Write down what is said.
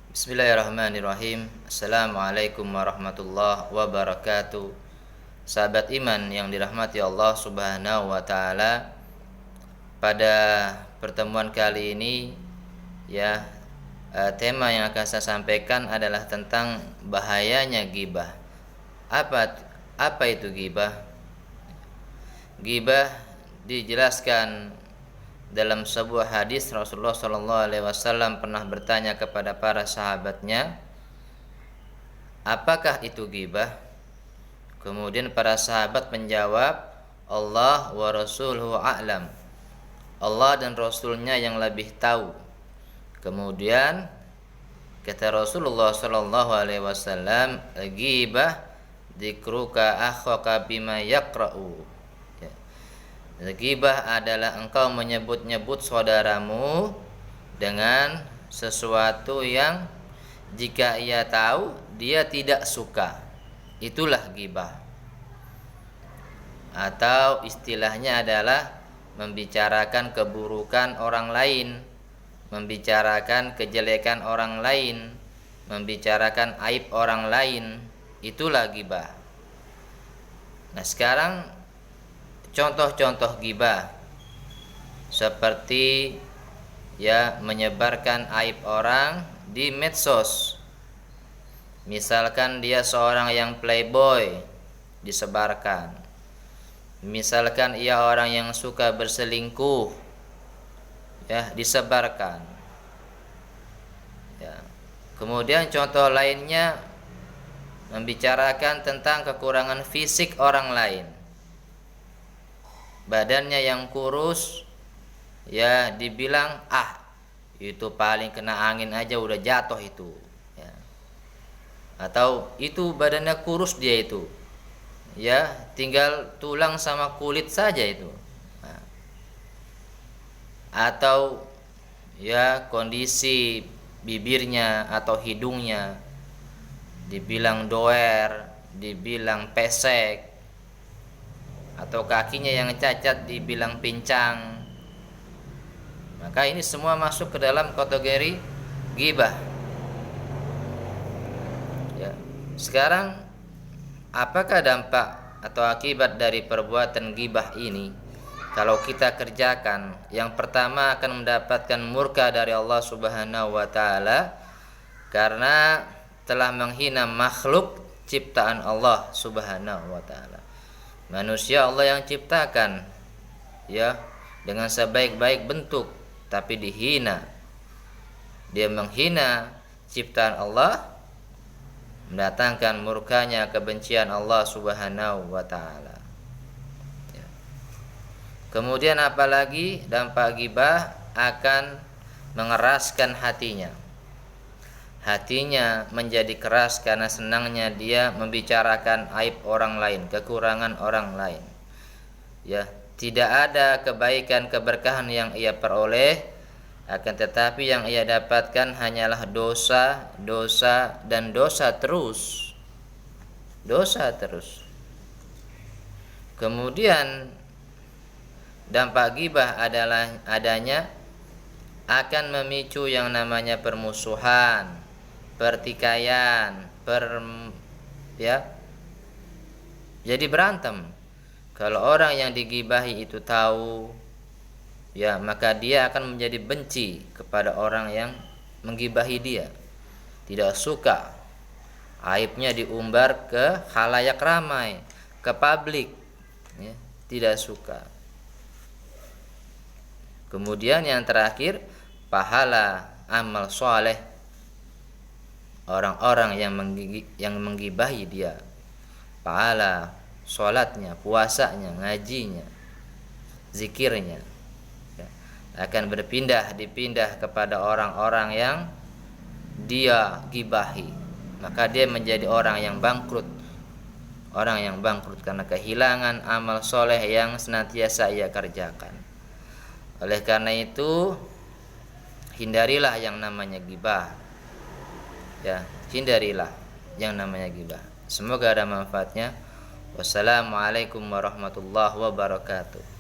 Bismillahirrahmanirrahim. Assalamualaikum warahmatullahi wabarakatuh. Sahabat iman yang dirahmati Allah Subhanahu wa taala. Pada pertemuan kali ini tema yang akan saya sampaikan adalah tentang bahayanya ghibah. Apa itu ghibah? Ghibah dijelaskan dalam sebuah hadis. Rasulullah SAW pernah bertanya kepada para sahabatnya, apakah itu ghibah? Kemudian para sahabat menjawab, Allah wa rasuluhu a'lam. Allah dan Rasulnya yang lebih tahu. Kemudian kata Rasulullah SAW, ghibah dzikruka akhaka bima yaqra'u. Ghibah adalah engkau menyebut-nyebut saudaramu dengan sesuatu yang jika ia tahu dia tidak suka. Itulah ghibah. Atau istilahnya adalah membicarakan keburukan orang lain, membicarakan kejelekan orang lain, membicarakan aib orang lain. Itulah ghibah. Nah, sekarang contoh-contoh ghibah seperti menyebarkan aib orang di medsos. Misalkan dia seorang yang playboy, disebarkan. Misalkan ia orang yang suka berselingkuh, disebarkan. Kemudian contoh lainnya membicarakan tentang kekurangan fisik orang lain. Badannya yang kurus, dibilang itu paling kena angin aja udah jatuh itu, atau itu badannya kurus dia itu, tinggal tulang sama kulit saja itu. Atau kondisi bibirnya atau hidungnya dibilang doer, dibilang pesek, atau kakinya yang cacat dibilang pincang. Maka ini semua masuk ke dalam kategori ghibah. Sekarang apakah dampak atau akibat dari perbuatan ghibah ini? Kalau kita kerjakan, yang pertama akan mendapatkan murka dari Allah Subhanahu wa taala karena telah menghina makhluk ciptaan Allah Subhanahu wa taala. Manusia Allah yang ciptakan dengan sebaik-baik bentuk, tapi dihina. Dia menghina ciptaan Allah, mendatangkan murkanya, kebencian Allah Subhanahu wa taala. Kemudian apalagi dampak ghibah akan mengeraskan hatinya. Hatinya menjadi keras karena senangnya dia membicarakan aib orang lain, kekurangan orang lain. Tidak ada kebaikan keberkahan yang ia peroleh, akan tetapi yang ia dapatkan hanyalah dosa, dosa dan dosa terus. Dosa terus. Kemudian dampak ghibah adalah adanya akan memicu yang namanya permusuhan, pertikaian, jadi berantem. Kalau orang yang dighibahi itu tahu, maka dia akan menjadi benci kepada orang yang menggibahi dia. Tidak suka aibnya diumbar ke khalayak ramai, ke publik, tidak suka. Kemudian yang terakhir, pahala amal soleh orang-orang yang menggibahi dia, pahala sholatnya, puasanya, ngajinya, zikirnya, akan dipindah kepada orang-orang yang dia gibahi. Maka dia menjadi orang yang bangkrut, karena kehilangan amal soleh yang senantiasa ia kerjakan. Oleh karena itu, hindarilah yang namanya ghibah. Hindarilah yang namanya ghibah. Semoga ada manfaatnya. Wassalamualaikum warahmatullahi wabarakatuh.